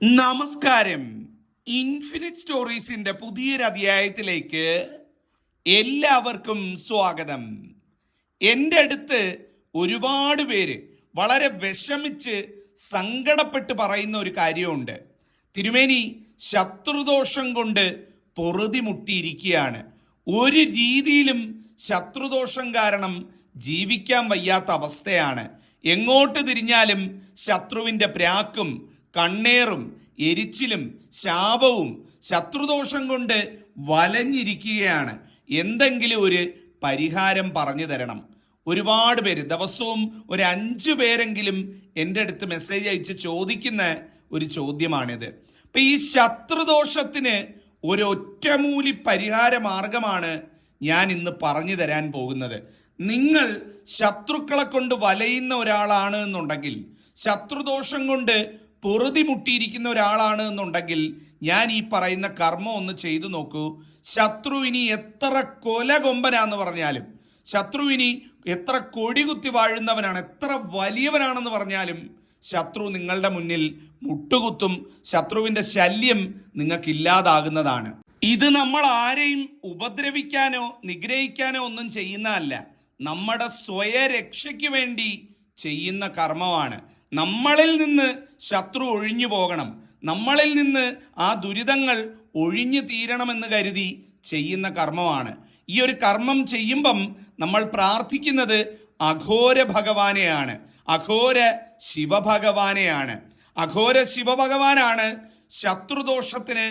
നമസ്കാരം. ഇൻഫിനിറ്റ് സ്റ്റോറീസിന്റെ പുതിയൊരു അധ്യായത്തിലേക്ക് എല്ലാവർക്കും സ്വാഗതം. എൻ്റെ അടുത്ത് ഒരുപാട് പേര് വളരെ വിഷമിച്ച് സങ്കടപ്പെട്ട് പറയുന്ന ഒരു കാര്യമുണ്ട്. തിരുമേനി, ശത്രുദോഷം കൊണ്ട് പൊറുതിമുട്ടിയിരിക്കുകയാണ്. ഒരു രീതിയിലും ശത്രുദോഷം കാരണം ജീവിക്കാൻ വയ്യാത്ത അവസ്ഥയാണ്. എങ്ങോട്ട് തിരിഞ്ഞാലും ശത്രുവിൻ്റെ പ്രാക്കും കണ്ണേറും എരിച്ചിലും ശാപവും ശത്രുദോഷം കൊണ്ട് വലഞ്ഞിരിക്കുകയാണ്. എന്തെങ്കിലും ഒരു പരിഹാരം പറഞ്ഞു തരണം. ഒരുപാട് പേര്, ദിവസവും ഒരു 5 പേരെങ്കിലും എൻ്റെ അടുത്ത് മെസ്സേജ് അയച്ച് ചോദിക്കുന്ന ഒരു ചോദ്യമാണിത്. അപ്പൊ ഈ ശത്രുദോഷത്തിന് ഒരു ഒറ്റമൂലി പരിഹാര മാർഗമാണ് ഞാൻ ഇന്ന് പറഞ്ഞു തരാൻ പോകുന്നത്. നിങ്ങൾ ശത്രുക്കളെ കൊണ്ട് വലയുന്ന ഒരാളാണ് എന്നുണ്ടെങ്കിൽ, ശത്രുദോഷം കൊണ്ട് പൊറുതിമുട്ടിയിരിക്കുന്ന ഒരാളാണ് എന്നുണ്ടെങ്കിൽ, ഞാൻ ഈ പറയുന്ന കർമ്മം ഒന്ന് ചെയ്തു നോക്കൂ. ശത്രു ഇനി എത്ര കൊലകൊമ്പനാന്ന് പറഞ്ഞാലും, ശത്രു ഇനി എത്ര കൊടികുത്തി വാഴുന്നവനാണ്, എത്ര വലിയവനാണെന്ന് പറഞ്ഞാലും, ശത്രു നിങ്ങളുടെ മുന്നിൽ മുട്ടുകുത്തും. ശത്രുവിന്റെ ശല്യം നിങ്ങൾക്കില്ലാതാകുന്നതാണ്. ഇത് നമ്മൾ ആരെയും ഉപദ്രവിക്കാനോ നിഗ്രഹിക്കാനോ ഒന്നും ചെയ്യുന്നതല്ല. നമ്മുടെ സ്വയരക്ഷയ്ക്ക് വേണ്ടി ചെയ്യുന്ന കർമ്മമാണ്. നമ്മളിൽ നിന്ന് ശത്രു ഒഴിഞ്ഞു പോകണം, നമ്മളിൽ നിന്ന് ആ ദുരിതങ്ങൾ ഒഴിഞ്ഞു തീരണമെന്ന് കരുതി ചെയ്യുന്ന കർമ്മമാണ്. ഈ ഒരു കർമ്മം ചെയ്യുമ്പം നമ്മൾ പ്രാർത്ഥിക്കുന്നത് അഘോര ഭഗവാനെയാണ്, അഘോര ശിവഭഗവാനെയാണ്. അഘോര ശിവഭഗവാനാണ് ശത്രുദോഷത്തിന്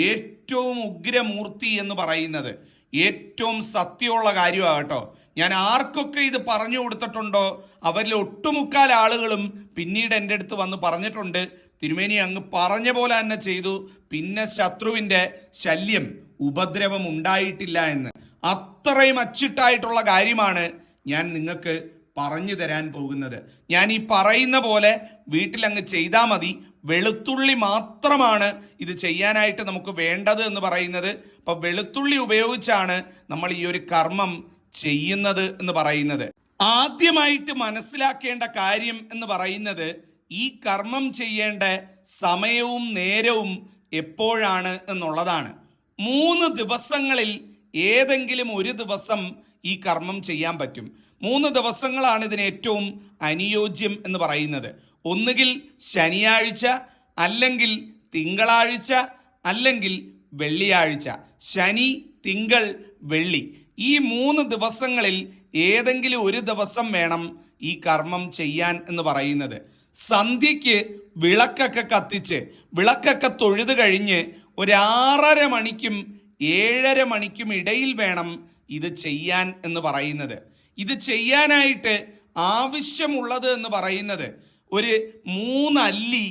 ഏറ്റവും ഉഗ്രമൂർത്തി എന്ന് പറയുന്നത്. ഏറ്റവും സത്യമുള്ള കാര്യമാകട്ടോ. ഞാൻ ആർക്കൊക്കെ ഇത് പറഞ്ഞു കൊടുത്തിട്ടുണ്ടോ അവരിൽ ഒട്ടുമുക്കാൽ ആളുകളും പിന്നീട് എൻ്റെ അടുത്ത് വന്ന് പറഞ്ഞിട്ടുണ്ട്, തിരുമേനി അങ്ങ് പറഞ്ഞ പോലെ തന്നെ ചെയ്തു, പിന്നെ ശത്രുവിൻ്റെ ശല്യം ഉപദ്രവം ഉണ്ടായിട്ടില്ല എന്ന്. അത്രയും അച്ചിട്ടായിട്ടുള്ള കാര്യമാണ് ഞാൻ നിങ്ങൾക്ക് പറഞ്ഞു തരാൻ പോകുന്നത്. ഞാൻ ഈ പറയുന്ന പോലെ വീട്ടിലങ്ങ് ചെയ്താൽ മതി. വെളുത്തുള്ളി മാത്രമാണ് ഇത് ചെയ്യാനായിട്ട് നമുക്ക് വേണ്ടത് എന്ന് പറയുന്നത്. അപ്പൊ വെളുത്തുള്ളി ഉപയോഗിച്ചാണ് നമ്മൾ ഈ ഒരു കർമ്മം ചെയ്യുന്നത് എന്ന് പറയുന്നത്. ആദ്യമായിട്ട് മനസ്സിലാക്കേണ്ട കാര്യം എന്ന് പറയുന്നത്, ഈ കർമ്മം ചെയ്യേണ്ട സമയവും നേരവും എപ്പോഴാണ് എന്നുള്ളതാണ്. 3 ദിവസങ്ങളിൽ ഏതെങ്കിലും ഒരു ദിവസം ഈ കർമ്മം ചെയ്യാൻ പറ്റും. 3 ദിവസങ്ങളാണ് ഇതിന് ഏറ്റവും അനുയോജ്യം എന്ന് പറയുന്നത്. ഒന്നുകിൽ ശനിയാഴ്ച, അല്ലെങ്കിൽ തിങ്കളാഴ്ച, അല്ലെങ്കിൽ വെള്ളിയാഴ്ച. ശനി, തിങ്കൾ, വെള്ളി, ഈ 3 ദിവസങ്ങളിൽ ഏതെങ്കിലും ഒരു ദിവസം വേണം ഈ കർമ്മം ചെയ്യാൻ എന്ന് പറയുന്നത്. സന്ധ്യയ്ക്ക് വിളക്കൊക്കെ കത്തിച്ച് വിളക്കൊക്കെ തൊഴുത് കഴിഞ്ഞ് ഒരു 6:30 മണിക്കും 7:30 മണിക്കും ഇടയിൽ വേണം ഇത് ചെയ്യാൻ എന്ന് പറയുന്നത്. ഇത് ചെയ്യാനായിട്ട് ആവശ്യമുള്ളത് എന്ന് പറയുന്നത് ഒരു 3 അല്ലി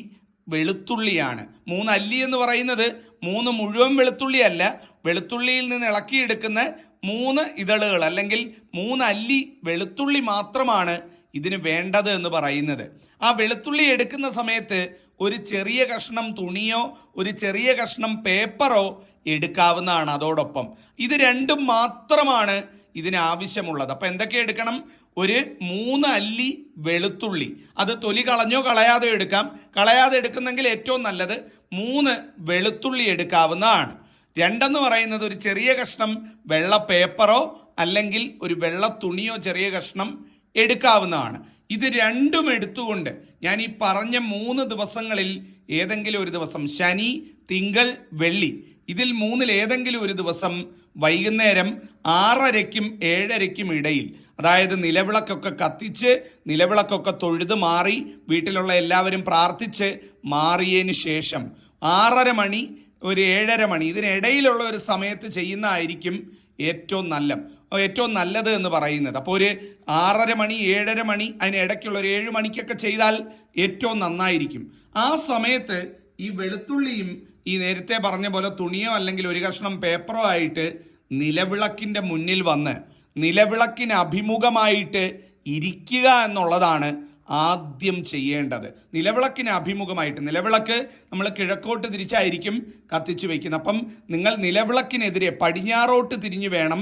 വെളുത്തുള്ളിയാണ്. 3 അല്ലി എന്ന് പറയുന്നത് 3 മുഴുവൻ വെളുത്തുള്ളി അല്ല, വെളുത്തുള്ളിയിൽ നിന്ന് ഇളക്കിയെടുക്കുന്ന 3 ഇതളുകൾ അല്ലെങ്കിൽ 3 അല്ലി വെളുത്തുള്ളി മാത്രമാണ് ഇതിന് വേണ്ടത് എന്ന് പറയുന്നത്. ആ വെളുത്തുള്ളി എടുക്കുന്ന സമയത്ത് ഒരു ചെറിയ കഷ്ണം തുണിയോ ഒരു ചെറിയ കഷ്ണം പേപ്പറോ എടുക്കാവുന്നതാണ്. അതോടൊപ്പം ഇത് രണ്ടും മാത്രമാണ് ഇതിന് ആവശ്യമുള്ളത്. അപ്പൊ എന്തൊക്കെ എടുക്കണം? ഒരു 3 അല്ലി വെളുത്തുള്ളി, അത് തൊലി കളഞ്ഞോ കളയാതെ എടുക്കാം. കളയാതെ എടുക്കുന്നെങ്കിൽ ഏറ്റവും നല്ലത് 3 വെളുത്തുള്ളി എടുക്കാവുന്നതാണ്. 2 പറയുന്നത് ഒരു ചെറിയ കഷ്ണം വെള്ള പേപ്പറോ അല്ലെങ്കിൽ ഒരു വെള്ള തുണിയോ ചെറിയ കഷ്ണം എടുക്കാവുന്നതാണ്. ഇത് രണ്ടും എടുത്തുകൊണ്ട് ഞാൻ ഈ പറഞ്ഞ 3 ദിവസങ്ങളിൽ ഏതെങ്കിലും ഒരു ദിവസം, ശനി, തിങ്കൾ, വെള്ളി, ഇതിൽ 3-ൽ ഏതെങ്കിലും ഒരു ദിവസം വൈകുന്നേരം 6:30ക്കും 7:30ക്കും ഇടയിൽ, അതായത് നിലവിളക്കൊക്കെ കത്തിച്ച് നിലവിളക്കൊക്കെ തൊഴുത് മാറി വീട്ടിലുള്ള എല്ലാവരും പ്രാർത്ഥിച്ച് മാറിയതിന് ശേഷം 6:30 മണി ഒരു 7:30 മണി ഇതിനിടയിലുള്ള ഒരു സമയത്ത് ചെയ്യുന്നതായിരിക്കും ഏറ്റവും നല്ലത് എന്ന് പറയുന്നത്. അപ്പോൾ ഒരു 6:30 മണി 7:30 മണി അതിനിടയ്ക്കുള്ള ഒരു 7 മണിക്കൊക്കെ ചെയ്താൽ ഏറ്റവും നന്നായിരിക്കും. ആ സമയത്ത് ഈ വെളുത്തുള്ളിയും ഈ നേരത്തെ പറഞ്ഞ പോലെ തുണിയോ അല്ലെങ്കിൽ ഒരു കഷ്ണം പേപ്പറോ ആയിട്ട് നിലവിളക്കിന്റെ മുന്നിൽ വന്ന് നിലവിളക്കിന് അഭിമുഖമായിട്ട് ഇരിക്കുക എന്നുള്ളതാണ് ആദ്യം ചെയ്യേണ്ടത്. നിലവിളക്കിന് അഭിമുഖമായിട്ട്, നിലവിളക്ക് നമ്മൾ കിഴക്കോട്ട് തിരിച്ചായിരിക്കും കത്തിച്ചു വെക്കുന്നത്. അപ്പം നിങ്ങൾ നിലവിളക്കിനെതിരെ പടിഞ്ഞാറോട്ട് തിരിഞ്ഞു വേണം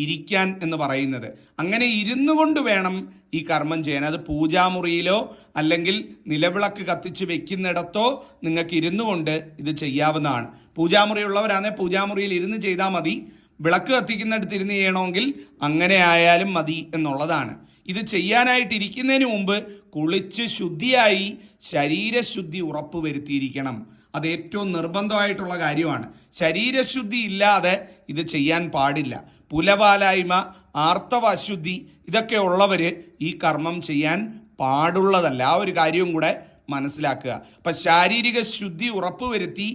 ഇരിക്കാൻ എന്ന് പറയുന്നത്. അങ്ങനെ ഇരുന്നു കൊണ്ട് വേണം ഈ കർമ്മം ചെയ്യാൻ. അത് പൂജാമുറിയിലോ അല്ലെങ്കിൽ നിലവിളക്ക് കത്തിച്ച് വെക്കുന്നിടത്തോ നിങ്ങൾക്ക് ഇരുന്നു കൊണ്ട് ഇത് ചെയ്യാവുന്നതാണ്. പൂജാമുറി ഉള്ളവരാണെങ്കിൽ പൂജാമുറിയിൽ ഇരുന്ന് ചെയ്താൽ മതി. വിളക്ക് കത്തിക്കുന്നിടത്ത് ഇരുന്ന് ചെയ്യണമെങ്കിൽ അങ്ങനെ ആയാലും മതി എന്നുള്ളതാണ്. ഇത് ചെയ്യാനായിട്ട് ഇരിക്കുന്നതിന് മുമ്പ് കുളിച്ച് ശുദ്ധിയായി ശരീരശുദ്ധി ഉറപ്പുവരുത്തിയിരിക്കണം. അത് ഏറ്റവും നിർബന്ധമായിട്ടുള്ള കാര്യമാണ്. ശരീരശുദ്ധി ഇല്ലാതെ ഇത് ചെയ്യാൻ പാടില്ല. പുലപാലായ്മ, ആർത്തവ അശുദ്ധി ഇതൊക്കെ ഉള്ളവര് ഈ കർമ്മം ചെയ്യാൻ പാടുള്ളതല്ല. ആ ഒരു കാര്യവും കൂടെ മനസ്സിലാക്കുക. അപ്പൊ ശാരീരിക ശുദ്ധി ഉറപ്പുവരുത്തി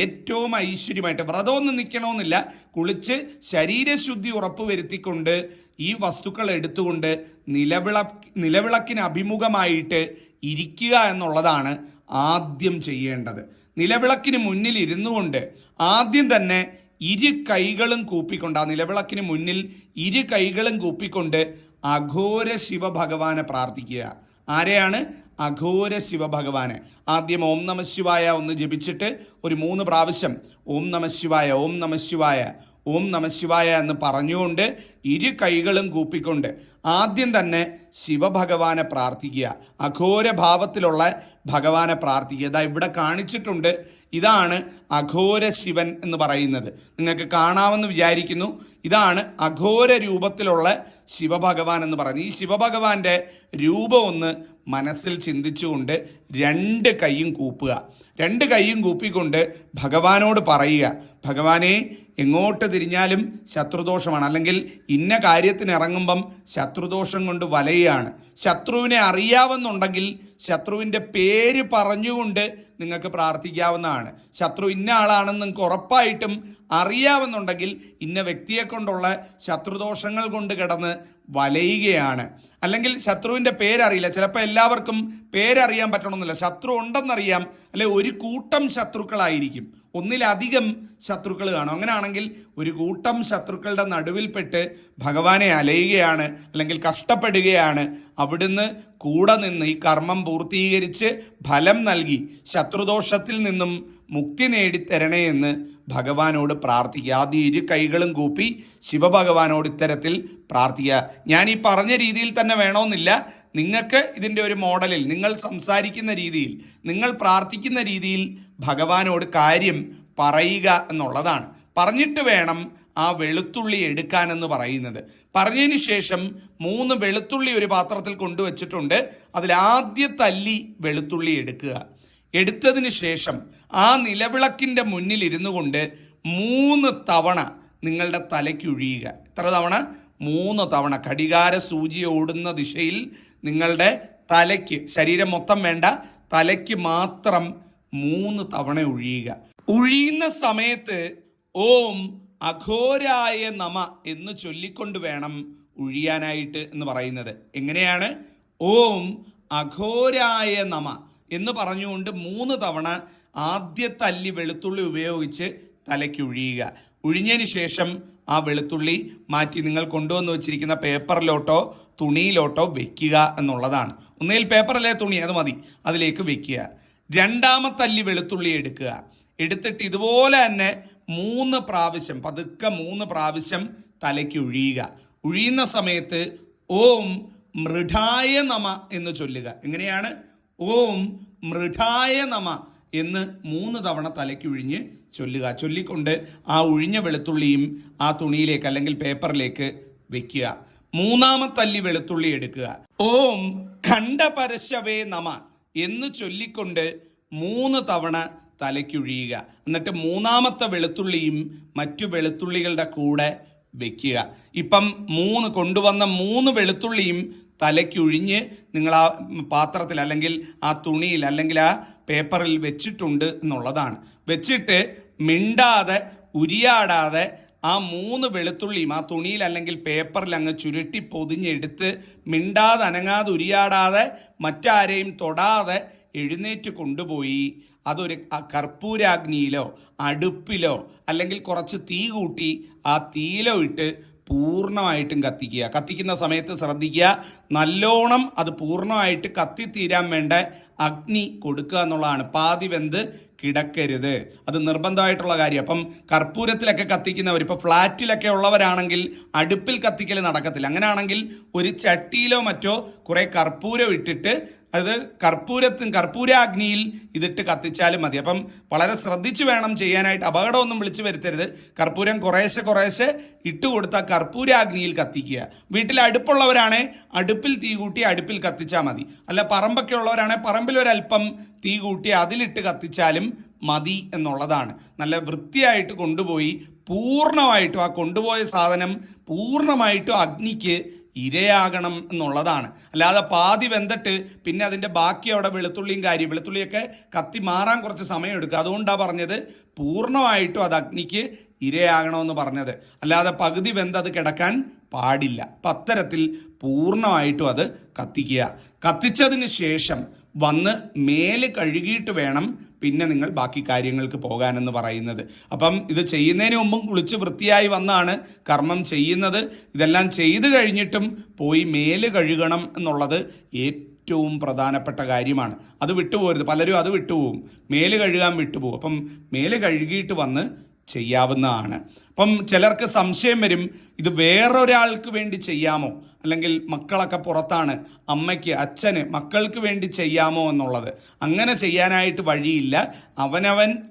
ഏറ്റവും ഐശ്വര്യമായിട്ട് വ്രതമൊന്നും നിൽക്കണമെന്നില്ല, കുളിച്ച് ശരീരശുദ്ധി ഉറപ്പുവരുത്തിക്കൊണ്ട് ഈ വസ്തുക്കൾ എടുത്തുകൊണ്ട് നിലവിളക്കിന് അഭിമുഖമായിട്ട് ഇരിക്കുക എന്നുള്ളതാണ് ആദ്യം ചെയ്യേണ്ടത്. നിലവിളക്കിന് മുന്നിൽ ഇരുന്നു കൊണ്ട് ആദ്യം തന്നെ ഇരു കൈകളും കൂപ്പിക്കൊണ്ട്, ആ നിലവിളക്കിന് മുന്നിൽ ഇരു കൈകളും കൂപ്പിക്കൊണ്ട് അഘോര ശിവഭഗവാനെ പ്രാർത്ഥിക്കുക. ആരെയാണ്? അഘോര ശിവഭഗവാനെ. ആദ്യം ഓം നമഃശിവായ ഒന്ന് ജപിച്ചിട്ട് ഒരു 3 പ്രാവശ്യം ഓം നമഃശിവായ, ഓം നമഃശിവായ, ഓം നമഃശിവായ എന്ന് പറഞ്ഞുകൊണ്ട് ഇരു കൈകളും കൂപ്പിക്കൊണ്ട് ആദ്യം തന്നെ ശിവഭഗവാനെ പ്രാർത്ഥിക്കുക. അഘോര ഭാവത്തിലുള്ള ഭഗവാനെ പ്രാർത്ഥിക്കുക. ഇതാ ഇവിടെ കാണിച്ചിട്ടുണ്ട്. ഇതാണ് അഘോര ശിവൻ എന്ന് പറയുന്നത്. നിങ്ങൾക്ക് കാണാമെന്ന് വിചാരിക്കുന്നു. ഇതാണ് അഘോര രൂപത്തിലുള്ള ശിവഭഗവാൻ എന്ന് പറയുന്നത്. ഈ ശിവഭഗവാന്റെ രൂപം ഒന്ന് മനസ്സിൽ ചിന്തിച്ചുകൊണ്ട് 2 കൈയും കൂപ്പുക. 2 കൈയും കൂപ്പിക്കൊണ്ട് ഭഗവാനോട് പറയുക, ഭഗവാനെ, എങ്ങോട്ട് തിരിഞ്ഞാലും ശത്രുദോഷമാണ്, അല്ലെങ്കിൽ ഇന്ന കാര്യത്തിന് ഇറങ്ങുമ്പം ശത്രുദോഷം കൊണ്ട് വലയുകയാണ്. ശത്രുവിനെ അറിയാവുന്നുണ്ടെങ്കിൽ ശത്രുവിൻ്റെ പേര് പറഞ്ഞുകൊണ്ട് നിങ്ങൾക്ക് പ്രാർത്ഥിക്കാവുന്നതാണ്. ശത്രു ഇന്ന ആളാണെന്ന് നിങ്ങൾക്ക് ഉറപ്പായിട്ടും അറിയാവുന്നുണ്ടെങ്കിൽ ഇന്ന വ്യക്തിയെ കൊണ്ടുള്ള ശത്രുദോഷങ്ങൾ കൊണ്ട് കിടന്ന് വലയുകയാണ്. അല്ലെങ്കിൽ ശത്രുവിൻ്റെ പേരറിയില്ല, ചിലപ്പോൾ എല്ലാവർക്കും പേരറിയാൻ പറ്റണമെന്നില്ല. ശത്രു ഉണ്ടെന്നറിയാം, അല്ലെ ഒരു കൂട്ടം ശത്രുക്കളായിരിക്കും, ഒന്നിലധികം ശത്രുക്കൾ കാണും. അങ്ങനെയാണെങ്കിൽ ഒരു കൂട്ടം ശത്രുക്കളുടെ നടുവിൽപ്പെട്ട് ഭഗവാനെ അലയുകയാണ്, അല്ലെങ്കിൽ കഷ്ടപ്പെടുകയാണ്. അവിടുന്ന് കൂടെ നിന്ന് ഈ കർമ്മം പൂർത്തീകരിച്ച് ഫലം നൽകി ശത്രുദോഷത്തിൽ നിന്നും മുക്തി നേടിത്തരണേ എന്ന് ഭഗവാനോട് പ്രാർത്ഥിക്കുക. ആദ്യം ഇരു കൈകളും കൂപ്പി ശിവഭഗവാനോട് ഇത്തരത്തിൽ പ്രാർത്ഥിക്കുക. ഞാൻ ഈ പറഞ്ഞ രീതിയിൽ തന്നെ വേണമെന്നില്ല. നിങ്ങൾക്ക് ഇതിൻ്റെ ഒരു മോഡലിൽ, നിങ്ങൾ സംസാരിക്കുന്ന രീതിയിൽ, നിങ്ങൾ പ്രാർത്ഥിക്കുന്ന രീതിയിൽ ഭഗവാനോട് കാര്യം പറയുക എന്നുള്ളതാണ്. പറഞ്ഞിട്ട് വേണം ആ വെളുത്തുള്ളി എടുക്കാനെന്ന് പറയുന്നത്. പറഞ്ഞതിന് ശേഷം 3 വെളുത്തുള്ളി ഒരു പാത്രത്തിൽ കൊണ്ടുവച്ചിട്ടുണ്ട്. അതിൽ ആദ്യത്തെ അല്ലി വെളുത്തുള്ളി എടുക്കുക. എടുത്തതിന് ശേഷം ആ നിലവിളക്കിൻ്റെ മുന്നിൽ ഇരുന്നു കൊണ്ട് 3 തവണ നിങ്ങളുടെ തലയ്ക്ക് ഒഴിയുക. എത്ര തവണ? 3 തവണ. ഘടികാര സൂചി ഓടുന്ന ദിശയിൽ നിങ്ങളുടെ തലയ്ക്ക്, ശരീരം മൊത്തം വേണ്ട, തലയ്ക്ക് മാത്രം 3 തവണ ഒഴിയുക. ഒഴിയുന്ന സമയത്ത് ഓം അഘോരായ നമ എന്ന് ചൊല്ലിക്കൊണ്ട് വേണം ഒഴിയാനായിട്ട് എന്ന് പറയുന്നത്. എങ്ങനെയാണ്? ഓം അഘോരായ നമ എന്ന് പറഞ്ഞുകൊണ്ട് 3 തവണ ആദ്യത്തെ അല്ലി വെളുത്തുള്ളി ഉപയോഗിച്ച് തലയ്ക്ക് ഒഴിയുക. ഒഴിഞ്ഞതിന് ശേഷം ആ വെളുത്തുള്ളി മാറ്റി നിങ്ങൾ കൊണ്ടുവന്ന് വെച്ചിരിക്കുന്ന പേപ്പറിലോട്ടോ തുണിയിലോട്ടോ വെക്കുക എന്നുള്ളതാണ്. ഒന്നുകിൽ പേപ്പറല്ലേ തുണി, അത് മതി, അതിലേക്ക് വെക്കുക. 2ാമത്തെ അല്ലി വെളുത്തുള്ളി എടുക്കുക. എടുത്തിട്ട് ഇതുപോലെ തന്നെ 3 പ്രാവശ്യം, പതുക്കെ 3 പ്രാവശ്യം തലയ്ക്ക് ഒഴിയുക. ഒഴിയുന്ന സമയത്ത് ഓം മൃഢായ നമ എന്ന് ചൊല്ലുക. എങ്ങനെയാണ്? ഓം മൃഢായ നമ എന്ന് 3 തവണ തലയ്ക്ക് ഒഴിഞ്ഞ് ചൊല്ലുക. ചൊല്ലിക്കൊണ്ട് ആ ഒഴിഞ്ഞ വെളുത്തുള്ളിയും ആ തുണിയിലേക്ക് അല്ലെങ്കിൽ പേപ്പറിലേക്ക് വെക്കുക. 3ാമത്തെ അല്ലി വെളുത്തുള്ളി എടുക്കുക. ഓം ഖണ്ഡപരശവേ നമ എന്ന് ചൊല്ലിക്കൊണ്ട് 3 തവണ തലയ്ക്കൊഴിയുക. എന്നിട്ട് 3ാമത്തെ വെളുത്തുള്ളിയും മറ്റു വെളുത്തുള്ളികളുടെ കൂടെ വെക്കുക. ഇപ്പം കൊണ്ടുവന്ന 3 വെളുത്തുള്ളിയും തലയ്ക്കൊഴിഞ്ഞ് നിങ്ങൾ ആ പാത്രത്തിൽ അല്ലെങ്കിൽ ആ തുണിയിൽ അല്ലെങ്കിൽ ആ പേപ്പറിൽ വെച്ചിട്ടുണ്ട് എന്നുള്ളതാണ്. വെച്ചിട്ട് മിണ്ടാതെ ഉരിയാടാതെ ആ 3 വെളുത്തുള്ളിയും ആ തുണിയിൽ അല്ലെങ്കിൽ പേപ്പറിൽ അങ്ങ് ചുരുട്ടി പൊതിഞ്ഞെടുത്ത് മിണ്ടാതെ അനങ്ങാതെ ഉരിയാടാതെ മറ്റാരെയും തൊടാതെ എഴുന്നേറ്റ് കൊണ്ടുപോയി അതൊരു കർപ്പൂരാഗ്നിയിലോ അടുപ്പിലോ അല്ലെങ്കിൽ കുറച്ച് തീ കൂട്ടി ആ തീയിലോ ഇട്ട് പൂർണ്ണമായിട്ടും കത്തിക്കുക. കത്തിക്കുന്ന സമയത്ത് ശ്രദ്ധിക്കുക, നല്ലോണം അത് പൂർണ്ണമായിട്ട് കത്തിത്തീരാൻ വേണ്ട അഗ്നി കൊടുക്കുക എന്നുള്ളതാണ്. പാതി വെന്ത് കിടക്കരുത്. അത് നിർബന്ധമായിട്ടുള്ള കാര്യം. അപ്പം കർപ്പൂരത്തിലൊക്കെ കത്തിക്കുന്നവർ, ഇപ്പോൾ ഫ്ലാറ്റിലൊക്കെ ഉള്ളവരാണെങ്കിൽ അടുപ്പിൽ കത്തിക്കൽ നടക്കത്തില്ല. അങ്ങനെയാണെങ്കിൽ ഒരു ചട്ടിയിലോ മറ്റോ കുറെ കർപ്പൂരം ഇട്ടിട്ട് അത് കർപ്പൂരാഗ്നിയിൽ ഇതിട്ട് കത്തിച്ചാലും മതി. അപ്പം വളരെ ശ്രദ്ധിച്ചു വേണം ചെയ്യാനായിട്ട്. അപകടമൊന്നും വിളിച്ചു വരുത്തരുത്. കർപ്പൂരം കുറേശ്ശെ ഇട്ട് കൊടുത്ത കർപ്പൂരാഗ്നിയിൽ കത്തിക്കുക. വീട്ടിൽ അടുപ്പുള്ളവരാണെ അടുപ്പിൽ തീ കൂട്ടി അടുപ്പിൽ കത്തിച്ചാൽ മതി. അല്ല പറമ്പൊക്കെ ഉള്ളവരാണെ പറമ്പിൽ ഒരല്പം തീ കൂട്ടി അതിലിട്ട് കത്തിച്ചാലും മതി എന്നുള്ളതാണ്. നല്ല വൃത്തിയായിട്ട് കൊണ്ടുപോയി പൂർണ്ണമായിട്ടും ആ കൊണ്ടുപോയ സാധനം പൂർണ്ണമായിട്ടും അഗ്നിക്ക് ഇരയാകണം എന്നുള്ളതാണ്. അല്ലാതെ പാതി വെന്തിട്ട് പിന്നെ അതിൻ്റെ ബാക്കി അവിടെ വെളുത്തുള്ളിയൊക്കെ കത്തി മാറാൻ കുറച്ച് സമയം എടുക്കും. അതുകൊണ്ടാണ് പറഞ്ഞത് പൂർണ്ണമായിട്ടും അത് അഗ്നിക്ക് ഇരയാകണമെന്ന് പറഞ്ഞത്. അല്ലാതെ പകുതി വെന്തത് കിടക്കാൻ പാടില്ല. അപ്പം അത്തരത്തിൽ പൂർണ്ണമായിട്ടും അത് കത്തിക്കുക. കത്തിച്ചതിന് ശേഷം വന്ന് മേല് കഴുകിയിട്ട് വേണം പിന്നെ നിങ്ങൾ ബാക്കി കാര്യങ്ങൾക്ക് പോകാനെന്ന് പറയുന്നത്. അപ്പം ഇത് ചെയ്യുന്നതിന് മുമ്പും കുളിച്ച് വൃത്തിയായി വന്നാണ് കർമ്മം ചെയ്യുന്നത്. ഇതെല്ലാം ചെയ്തു കഴിഞ്ഞിട്ടും പോയി മേല് കഴുകണം എന്നുള്ളത് ഏറ്റവും പ്രധാനപ്പെട്ട കാര്യമാണ്. അത് വിട്ടുപോകരുത്. പലരും അത് വിട്ടുപോകും, മേല് കഴുകാൻ വിട്ടുപോകും. അപ്പം മേല് കഴുകിയിട്ട് വന്ന് ചെയ്യാവുന്നതാണ്. അപ്പം ചിലർക്ക് സംശയം വരും, ഇത് വേറൊരാൾക്ക് വേണ്ടി ചെയ്യാമോ, അല്ലെങ്കിൽ മക്കളൊക്കെ പുറത്താണ്, അമ്മയ്ക്ക് അച്ഛന് മക്കൾക്ക് വേണ്ടി ചെയ്യാമോ എന്നുള്ളത്. അങ്ങനെ ചെയ്യാനായിട്ട് വഴിയില്ല.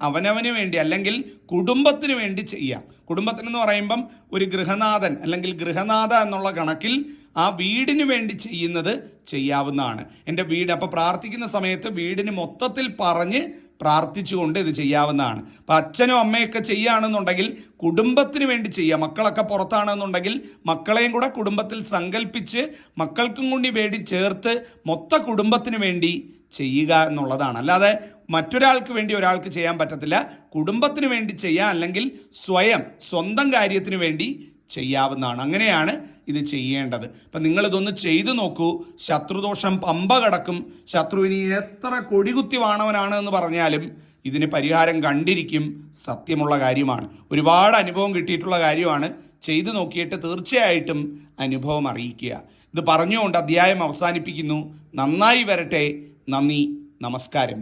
അവനവന് വേണ്ടി അല്ലെങ്കിൽ കുടുംബത്തിന് വേണ്ടി ചെയ്യാം. കുടുംബത്തിനെന്ന് പറയുമ്പം ഒരു ഗൃഹനാഥൻ അല്ലെങ്കിൽ ഗൃഹനാഥ എന്നുള്ള കണക്കിൽ ആ വീടിന് വേണ്ടി ചെയ്യുന്നത് ചെയ്യാവുന്നതാണ്. എൻ്റെ വീട് അപ്പോൾ പ്രാർത്ഥിക്കുന്ന സമയത്ത് വീടിന് മൊത്തത്തിൽ പറഞ്ഞ് പ്രാർത്ഥിച്ചുകൊണ്ട് ഇത് ചെയ്യാവുന്നതാണ്. അപ്പം അച്ഛനും അമ്മയൊക്കെ ചെയ്യുകയാണെന്നുണ്ടെങ്കിൽ കുടുംബത്തിന് വേണ്ടി ചെയ്യുക. മക്കളൊക്കെ പുറത്താണെന്നുണ്ടെങ്കിൽ മക്കളെയും കൂടെ കുടുംബത്തിൽ സങ്കല്പിച്ച് മക്കൾക്കും കൂടി വേണ്ടി ചേർത്ത് മൊത്ത കുടുംബത്തിന് വേണ്ടി ചെയ്യുക എന്നുള്ളതാണ്. അല്ലാതെ മറ്റൊരാൾക്ക് വേണ്ടി ഒരാൾക്ക് ചെയ്യാൻ പറ്റത്തില്ല. കുടുംബത്തിന് വേണ്ടി ചെയ്യാം, അല്ലെങ്കിൽ സ്വന്തം കാര്യത്തിന് വേണ്ടി ചെയ്യാവുന്നതാണ്. അങ്ങനെയാണ് ഇത് ചെയ്യേണ്ടത്. അപ്പം നിങ്ങളിതൊന്ന് ചെയ്തു നോക്കൂ. ശത്രുദോഷം പമ്പ കടക്കും. ശത്രുവിനി എത്ര കൊടികുത്തി വാണവനാണ് എന്ന് പറഞ്ഞാലും ഇതിന് പരിഹാരം കണ്ടിരിക്കും. സത്യമുള്ള കാര്യമാണ്. ഒരുപാട് അനുഭവം കിട്ടിയിട്ടുള്ള കാര്യമാണ്. ചെയ്തു നോക്കിയിട്ട് തീർച്ചയായിട്ടും അനുഭവം അറിയിക്കുക. ഇത് പറഞ്ഞുകൊണ്ട് അധ്യായം അവസാനിപ്പിക്കുന്നു. നന്നായി വരട്ടെ. നന്ദി, നമസ്കാരം.